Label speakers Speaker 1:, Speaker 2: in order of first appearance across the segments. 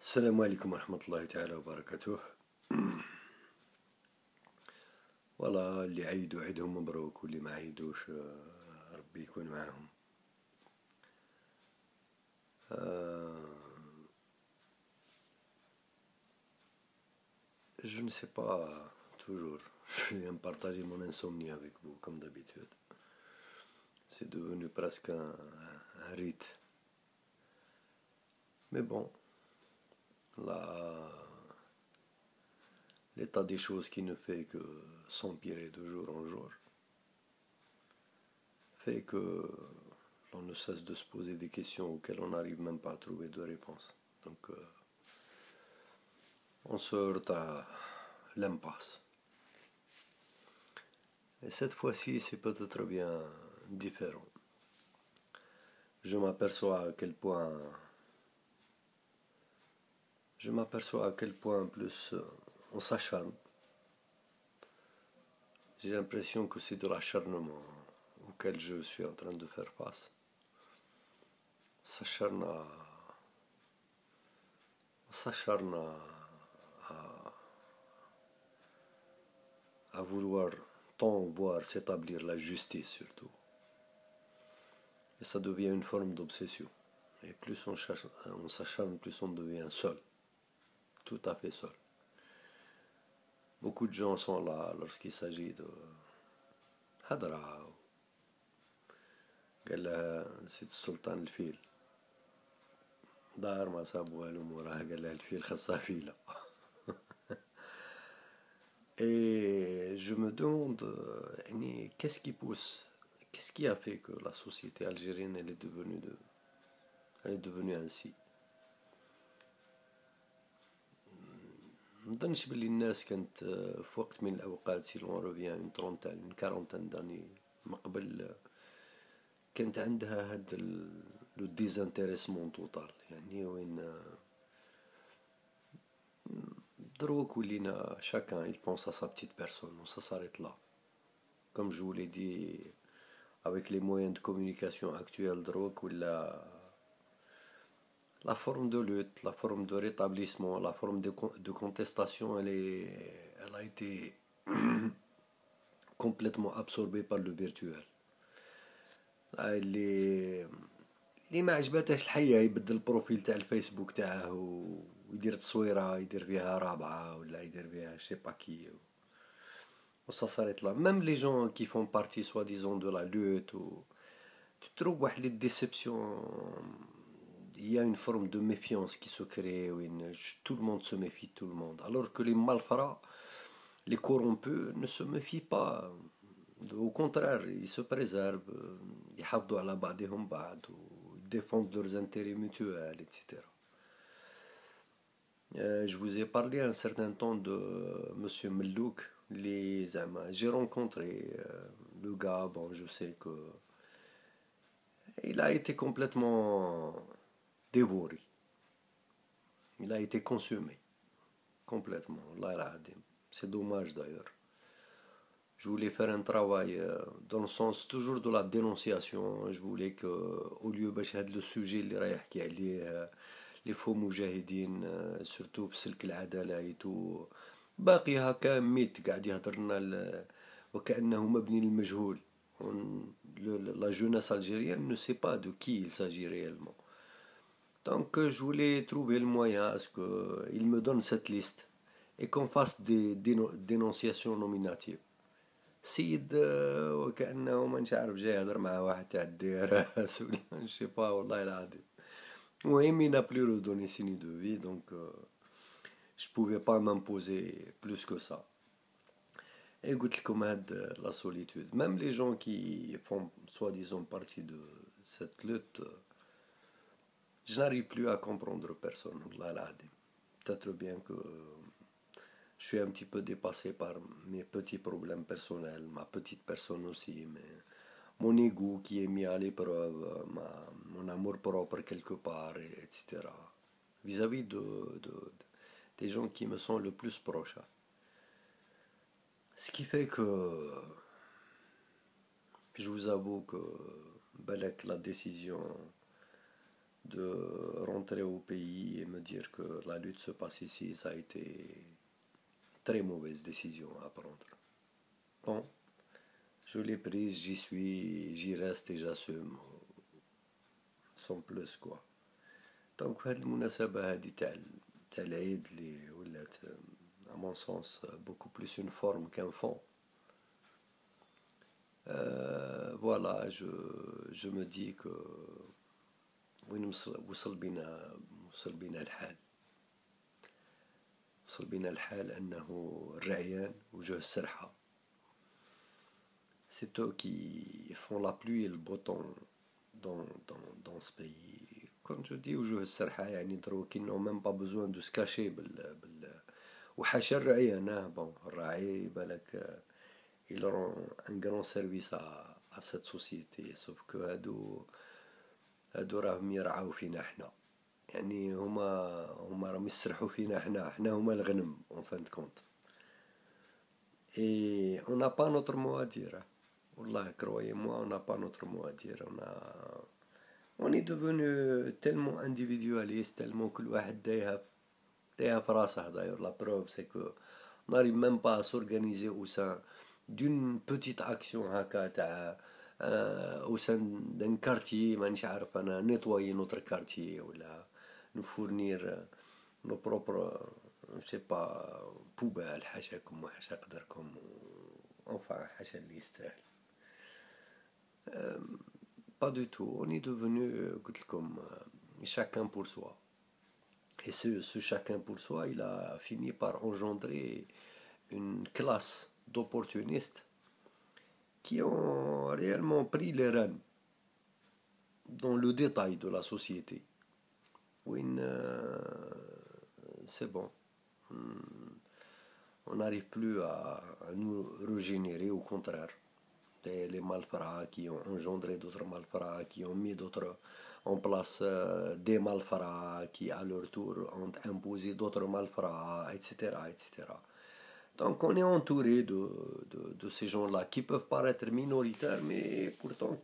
Speaker 1: السلام عليكم ورحمة الله تعالى وبركاته. والله اللي عيدوا عيدهم مبروك، واللي ما عيدوش ربي يكون معاهم. Je ne sais pas toujours. Je viens partager mon insomnie avec vous comme d'habitude. C'est devenu presque un rite. Mais bon, là, l'état des choses qui ne fait que s'empirer de jour en jour fait que l'on ne cesse de se poser des questions auxquelles on n'arrive même pas à trouver de réponse. Donc, on se heurte à l'impasse. Et cette fois-ci, c'est peut-être bien différent. Je m'aperçois à quel point plus on s'acharne. J'ai l'impression que c'est de l'acharnement auquel je suis en train de faire face. On s'acharne à vouloir tant voir s'établir la justice surtout. Et ça devient une forme d'obsession. Et plus on s'acharne, plus on devient seul. Tout à fait seul. Beaucoup de gens sont là lorsqu'il s'agit de هدرة. قال لها سيد السلطان الفيل دار ما صاب والو موراها، قال لها الفيل خاصها فيلة. Et je me demande, qu'est-ce qui pousse, qu'est-ce qui a fait que la société algérienne elle est devenue ainsi. مظنش بلي الناس كانت في وقت من الأوقات سي لون روفيان اون ترونتان اون كارونتان داني من قبل كانت عندها هاد لو ديزانتيريسمون توتال، يعني وين دروك ولينا chacun il pense à sa petite personne, ça s'arrête là. Comme je vous l'ai dit, avec les moyens de communication actuels دروك ولا la forme de lutte, la forme de rétablissement, la forme de contestation, elle a été complètement absorbée par le virtuel. اللي ما عجبتهاش الحياة يبدل البروفيل تاع الفيسبوك تاعه ويدير تصويرة يدير فيها رابعة ولا يدير فيها je sais pas qui. Ça s'arrête là. Même les gens qui font partie soi-disant de la lutte, tu trouves les déceptions. Il y a une forme de méfiance qui se crée, où tout le monde se méfie de tout le monde. Alors que les malfrats, les corrompus, ne se méfient pas. Au contraire, ils se préservent, ils يحافظوا على بعضهم بعض, ils défendent leurs intérêts mutuels, etc. Je vous ai parlé un certain temps de Monsieur Mellouk. J'ai rencontré le gars, bon, je sais que il a été complètement dévoré. Il a été consumé complètement. C'est dommage d'ailleurs. Je voulais faire un travail dans le sens toujours de la dénonciation. Je voulais que, au lieu de le sujet اللي راح يحكي عليه les faux مجاهدين surtout بسلك العدالة ايتو باقي هكا ميت قاعد يهدر لنا وكأنه مبني للمجهول. La jeunesse algérienne ne sait pas de qui il s'agit réellement. Donc je voulais trouver le moyen à ce qu'il me donne cette liste et qu'on fasse des dénonciations nominatives. سيد وكأنه ما نعرف جاي يهدر مع واحد تاع الدير je sais pas والله العظيم. المهم il n'a plus redonné signe de vie, donc je pouvais pas m'imposer plus que ça. Et قلت لكم هاد la solitude, même les gens qui font soi-disant partie de cette lutte, je n'arrive plus à comprendre personne, والله العظيم. Peut-être bien que je suis un petit peu dépassé par mes petits problèmes personnels, ma petite personne aussi, mais mon ego qui est mis à l'épreuve, mon amour propre quelque part, etc. Vis-à-vis des gens qui me sont le plus proches. Ce qui fait que je vous avoue que la décision de rentrer au pays et me dire que la lutte se passe ici, ça a été une très mauvaise décision à prendre. Bon, je l'ai prise, j'y suis, j'y reste et j'assume, sans plus quoi. دونك في هذه المناسبة هذه تاع العيد اللي ولات à mon sens beaucoup plus une forme qu'un fond. Voilà, je me dis que وين وصل بينا الحال. وصل بينا الحال أنه الرعيان وجه السرحة. C'est eux qui font la pluie et le beau temps dans ce pays. Quand je dis وجه السرحة يعني دروك ils n'ont même pas besoin de se cacher وحاشا الرعيان bon الراعي بالك il rend un grand service à cette société sauf que هادو راهم يرعاو فينا احنا يعني هما راهم يسرحوا فينا احنا هما الغنم en fin de compte et on n'a pas notre mot à dire والله croyez-moi on n'a pas notre mot à dire on est devenu tellement individualiste tellement كل واحد دايها في راسه d'ailleurs la preuve c'est que on n'arrive même pas à s'organiser au sein d'une petite action هكا تاع au sein d'un quartier مانيش عارف انا nettoyer notre quartier ولا nous fournir nos propres je sais pas poubelles حاشاكم وحاشا قدركم enfin حاشا اللي يستاهل pas du tout on est devenu قلت لكم chacun pour soi et ce chacun pour soi il a fini par engendrer une classe d'opportunistes qui ont réellement pris les rênes dans le détail de la société. Oui, c'est bon. On n'arrive plus à nous régénérer, au contraire. Les malfrats qui ont engendré d'autres malfrats, qui ont mis d'autres en place des malfrats, qui à leur tour ont imposé d'autres malfrats, etc., etc. Donc on est entouré de ces gens-là qui peuvent paraître minoritaires, mais pourtant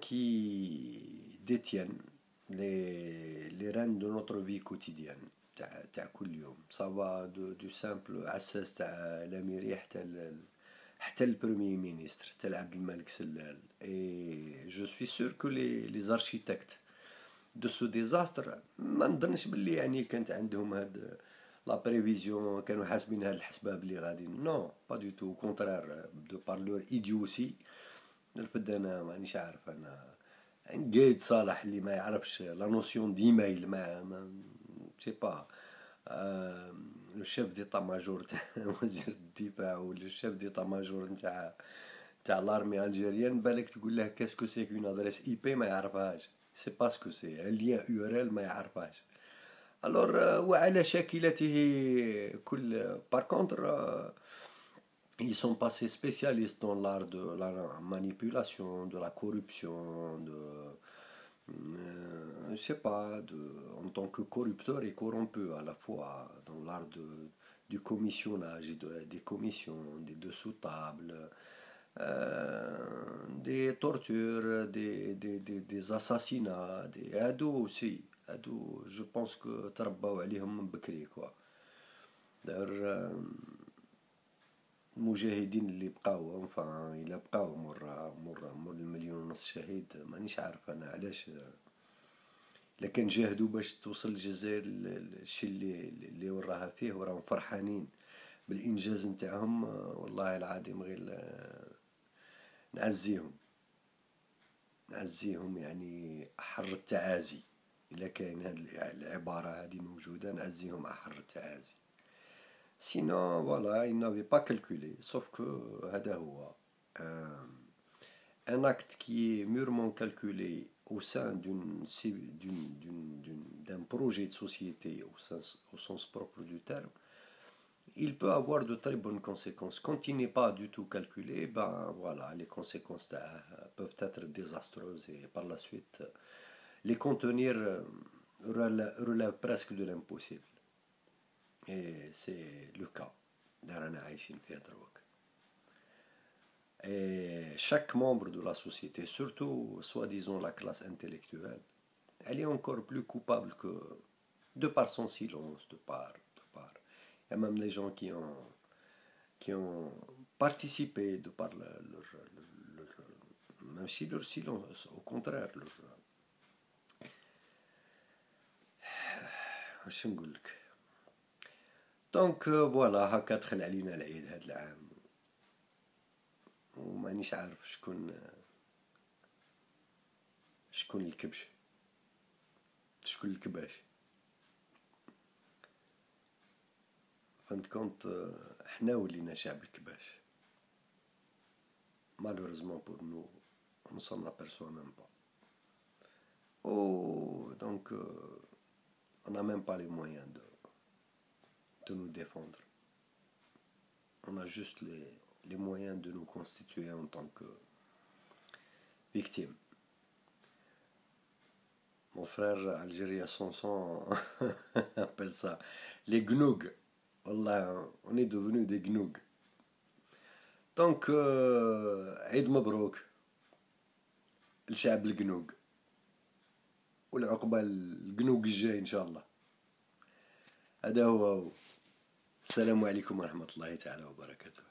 Speaker 1: qui détiennent les rênes de notre vie quotidienne. تاع كل يوم ça va du simple عساس تاع الاميري حتى البريمير مينستر تاع عبد الملك سلال et je suis sûr que les architectes de ce désastre ما نظنش باللي يعني كانت عندهم هاد لا بريفيزيون كانوا حاسبين هاد الحسباب اللي غادي نو با دو تو كونترير دو بار لور ايديوسي نرفد انا مانيش عارف انا قايد صالح اللي ما يعرفش لا نوسيون ديمايل ما سي با لو شيف ديتا ماجور تاع وزير الدفاع ولا الشيف ديتا ماجور تاع لارمي الجيريان بالك تقول له كاسكو سي كون ادريس اي بي ما يعرفهاش سي باسكو سي ان لين يو ار ال ما يعرفهاش الور وعلى شاكلته كل par contre ils sont passés spécialistes dans l'art de la manipulation, de la corruption, je sais pas, en tant que corrupteur et corrompu à la fois, dans l'art du commissionnage, des commissions, des dessous-tables, des tortures, des assassinats, des ados aussi. Je pense que تربوا عليهم من بكري quoi. D'ailleurs المجاهدين اللي بقاو إلا بقاو مور المليون ونص شهيد مانيش عارف أنا علاش إلا كان جاهدوا باش توصل الجزائر الشي اللي وراها فيه وراهم فرحانين بالإنجاز نتاعهم والله العظيم غير نعزيهم يعني أحر التعازي إلا كاين هاد العبارة هذه موجودة نعزيهم أحر التعازي. Sinon, voilà, ils n'avaient pas calculé, sauf que هذا هو un acte qui est mûrement calculé au sein d'un projet de société au sens propre du terme, il peut avoir de très bonnes conséquences. Quand il n'est pas du tout calculé, ben voilà, les conséquences peuvent être désastreuses et par la suite, les contenir relève presque de l'impossible. Et c'est le cas d'Arana Aïchin Fiadrouk. Et chaque membre de la société, surtout soi-disant la classe intellectuelle, elle est encore plus coupable que de par son silence, de par. Il y a même les gens qui ont participé de par même si leur silence, au contraire, شو نقول لك. دونك فوالا هكا دخل علينا العيد هاد العام ومانيش عارف شكون الكبش، شكون الكباش. فهمت كونت حنا ولينا شعب الكباش. Malheureusement pour nous, on s'en aperçoit même pas. Oh, donc on n'a même pas les moyens de nous défendre. On a juste les moyens de nous constituer en tant que victimes. Mon frère Algérie Sanson appelle ça les gnougs. Wallah, on est devenus des gnougs. دونك عيد مبروك لشعب القنوق والعقبة القنوق الجاي إن شاء الله. هذا هو. السلام عليكم ورحمة الله تعالى وبركاته.